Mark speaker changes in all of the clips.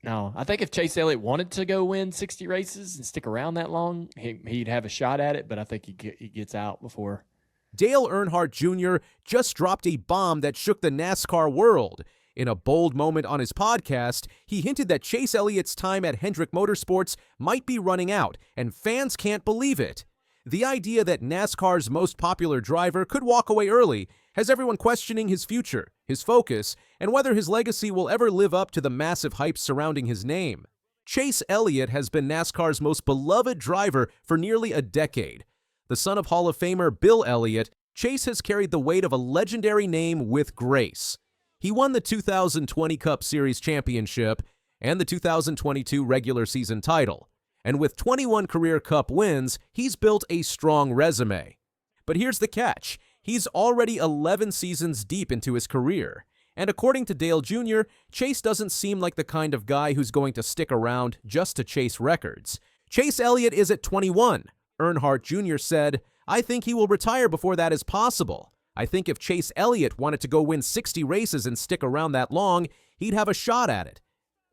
Speaker 1: No, I think if Chase Elliott wanted to go win 60 races and stick around that long, he'd have a shot at it, but I think he gets out before.
Speaker 2: Dale Earnhardt Jr. just dropped a bomb that shook the NASCAR world. In a bold moment on his podcast, he hinted that Chase Elliott's time at Hendrick Motorsports might be running out, and fans can't believe it. The idea that NASCAR's most popular driver could walk away early has everyone questioning his future, his focus, and whether his legacy will ever live up to the massive hype surrounding his name. Chase Elliott has been NASCAR's most beloved driver for nearly a decade. The son of Hall of Famer Bill Elliott, Chase has carried the weight of a legendary name with grace. He won the 2020 Cup Series championship and the 2022 regular season title. And with 21 career Cup wins, he's built a strong resume. But here's the catch. He's already 11 seasons deep into his career. And according to Dale Jr., Chase doesn't seem like the kind of guy who's going to stick around just to chase records. Chase Elliott is at 21. Earnhardt Jr. said, "I think he will retire before that is possible. I think if Chase Elliott wanted to go win 60 races and stick around that long, he'd have a shot at it.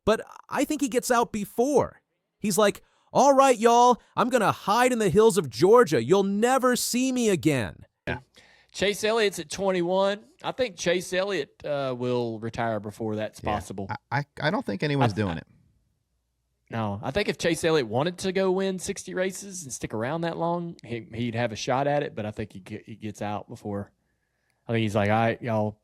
Speaker 2: But I think he gets out before. He's like, all right, y'all, I'm going to hide in the hills of Georgia. You'll never see me again."
Speaker 1: Yeah. Chase Elliott's at 21. I think Chase Elliott will retire before that's possible.
Speaker 3: I don't think anyone's doing it.
Speaker 1: No, I think if Chase Elliott wanted to go win 60 races and stick around that long, he'd have a shot at it, but I think he gets out before. I think he's like, all right, y'all,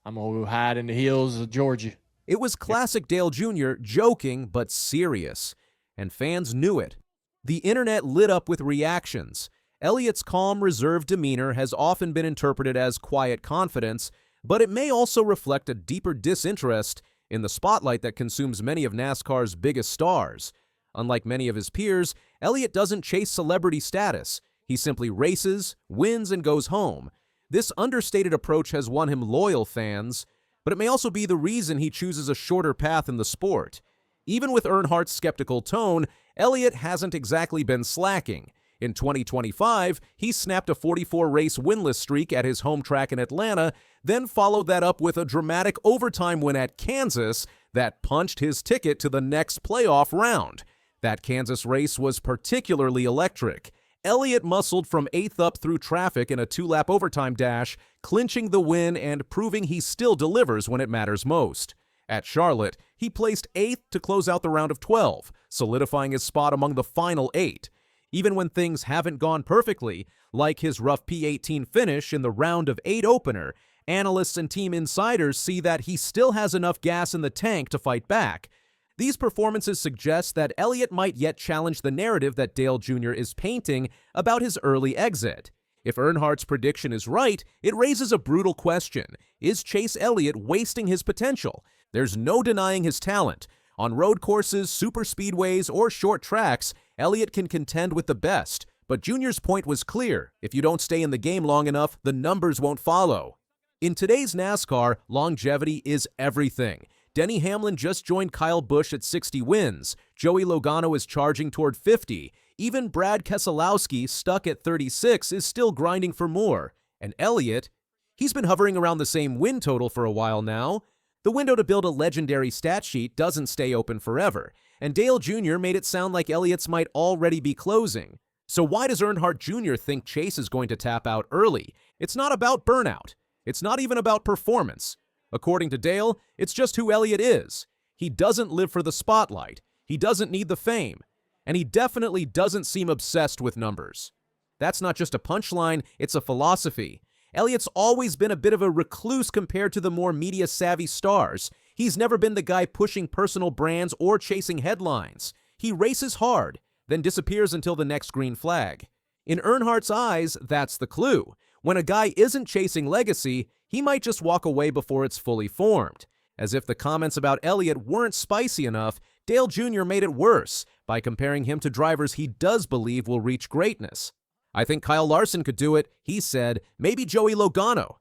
Speaker 1: I'm going to go hide in the hills of Georgia.
Speaker 2: It was classic Dale Jr., joking but serious, and fans knew it. The internet lit up with reactions. Elliott's calm, reserved demeanor has often been interpreted as quiet confidence, but it may also reflect a deeper disinterest in the spotlight that consumes many of NASCAR's biggest stars. Unlike many of his peers, Elliott doesn't chase celebrity status. He simply races, wins, and goes home. This understated approach has won him loyal fans, but it may also be the reason he chooses a shorter path in the sport. Even with Earnhardt's skeptical tone, Elliott hasn't exactly been slacking. In 2025, he snapped a 44-race winless streak at his home track in Atlanta, then followed that up with a dramatic overtime win at Kansas that punched his ticket to the next playoff round. That Kansas race was particularly electric. Elliott muscled from 8th up through traffic in a 2-lap overtime dash, clinching the win and proving he still delivers when it matters most. At Charlotte, he placed 8th to close out the round of 12, solidifying his spot among the final 8. Even when things haven't gone perfectly, like his rough P18 finish in the round of 8 opener, analysts and team insiders see that he still has enough gas in the tank to fight back. These performances suggest that Elliott might yet challenge the narrative that Dale Jr. is painting about his early exit. If Earnhardt's prediction is right, it raises a brutal question. Is Chase Elliott wasting his potential? There's no denying his talent. On road courses, superspeedways, or short tracks, Elliott can contend with the best. But Jr.'s point was clear. If you don't stay in the game long enough, the numbers won't follow. In today's NASCAR, longevity is everything. Denny Hamlin just joined Kyle Busch at 60 wins. Joey Logano is charging toward 50. Even Brad Keselowski, stuck at 36, is still grinding for more. And Elliott, he's been hovering around the same win total for a while now. The window to build a legendary stat sheet doesn't stay open forever, and Dale Jr. made it sound like Elliott's might already be closing. So why does Earnhardt Jr. think Chase is going to tap out early? It's not about burnout. It's not even about performance. According to Dale, it's just who Elliott is. He doesn't live for the spotlight. He doesn't need the fame. And he definitely doesn't seem obsessed with numbers. That's not just a punchline, it's a philosophy. Elliott's always been a bit of a recluse compared to the more media-savvy stars. He's never been the guy pushing personal brands or chasing headlines. He races hard, then disappears until the next green flag. In Earnhardt's eyes, that's the clue. When a guy isn't chasing legacy, he might just walk away before it's fully formed. As if the comments about Elliott weren't spicy enough, Dale Jr. made it worse by comparing him to drivers he does believe will reach greatness. I think Kyle Larson could do it, he said, maybe Joey Logano.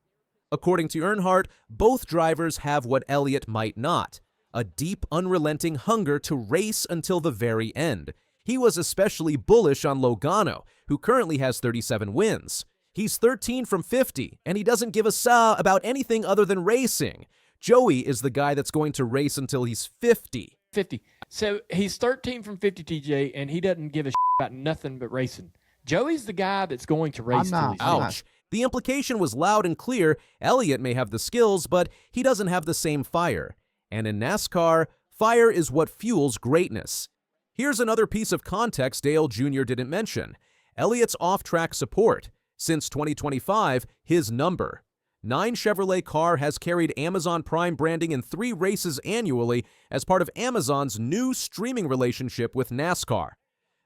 Speaker 2: According to Earnhardt, both drivers have what Elliott might not, a deep, unrelenting hunger to race until the very end. He was especially bullish on Logano, who currently has 37 wins. He's 13 from 50, and he doesn't give a sa about anything other than racing. Joey is the guy that's going to race until he's 50.
Speaker 1: 50. So he's 13 from 50, TJ, and he doesn't give a about nothing but racing. Joey's the guy that's going to race.
Speaker 3: I'm not.
Speaker 2: Ouch. The implication was loud and clear. Elliott may have the skills, but he doesn't have the same fire. And in NASCAR, fire is what fuels greatness. Here's another piece of context Dale Jr. didn't mention. Elliott's off-track support. Since 2025, his number. 9 Chevrolet car has carried Amazon Prime branding in 3 races annually as part of Amazon's new streaming relationship with NASCAR.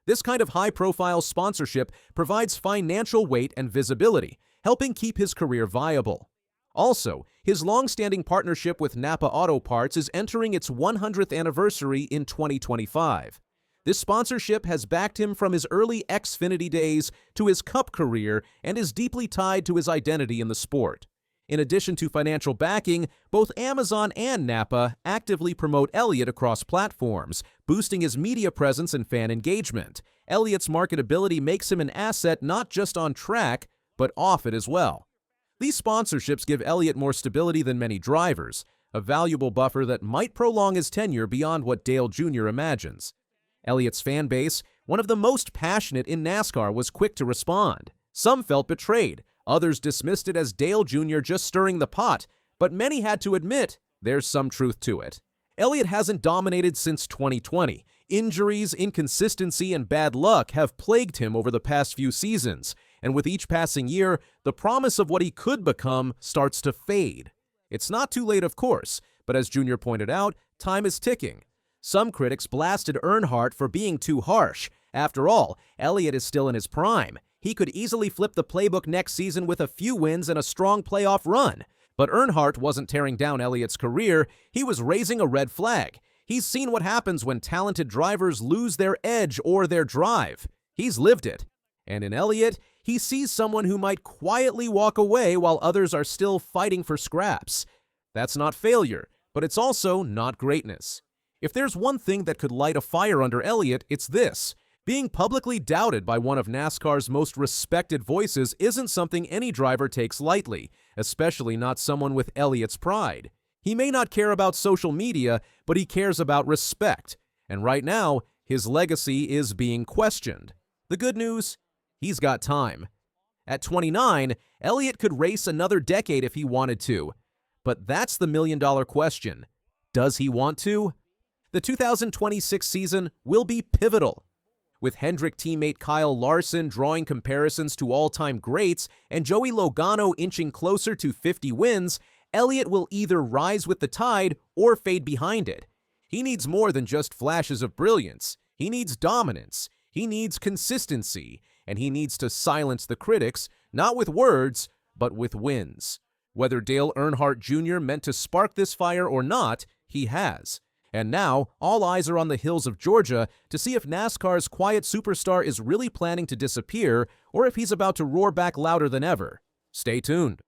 Speaker 2: This kind of high-profile sponsorship provides financial weight and visibility, helping keep his career viable. Also, his long-standing partnership with Napa Auto Parts is entering its 100th anniversary in 2025. This sponsorship has backed him from his early Xfinity days to his Cup career and is deeply tied to his identity in the sport. In addition to financial backing, both Amazon and Napa actively promote Elliott across platforms, boosting his media presence and fan engagement. Elliott's marketability makes him an asset not just on track, but off it as well. These sponsorships give Elliott more stability than many drivers, a valuable buffer that might prolong his tenure beyond what Dale Jr. imagines. Elliott's fan base, one of the most passionate in NASCAR, was quick to respond. Some felt betrayed. Others dismissed it as Dale Jr. just stirring the pot, but many had to admit there's some truth to it. Elliott hasn't dominated since 2020. Injuries, inconsistency, and bad luck have plagued him over the past few seasons, and with each passing year, the promise of what he could become starts to fade. It's not too late, of course, but as Jr. pointed out, time is ticking. Some critics blasted Earnhardt for being too harsh. After all, Elliott is still in his prime. He could easily flip the playbook next season with a few wins and a strong playoff run. But Earnhardt wasn't tearing down Elliott's career, he was raising a red flag. He's seen what happens when talented drivers lose their edge or their drive. He's lived it. And in Elliott, he sees someone who might quietly walk away while others are still fighting for scraps. That's not failure, but it's also not greatness. If there's one thing that could light a fire under Elliott, it's this. Being publicly doubted by one of NASCAR's most respected voices isn't something any driver takes lightly, especially not someone with Elliott's pride. He may not care about social media, but he cares about respect. And right now, his legacy is being questioned. The good news? He's got time. At 29, Elliott could race another decade if he wanted to. But that's the million-dollar question. Does he want to? The 2026 season will be pivotal. With Hendrick teammate Kyle Larson drawing comparisons to all-time greats and Joey Logano inching closer to 50 wins, Elliott will either rise with the tide or fade behind it. He needs more than just flashes of brilliance. He needs dominance. He needs consistency. And he needs to silence the critics, not with words, but with wins. Whether Dale Earnhardt Jr. meant to spark this fire or not, he has. And now, all eyes are on the hills of Georgia to see if NASCAR's quiet superstar is really planning to disappear or if he's about to roar back louder than ever. Stay tuned.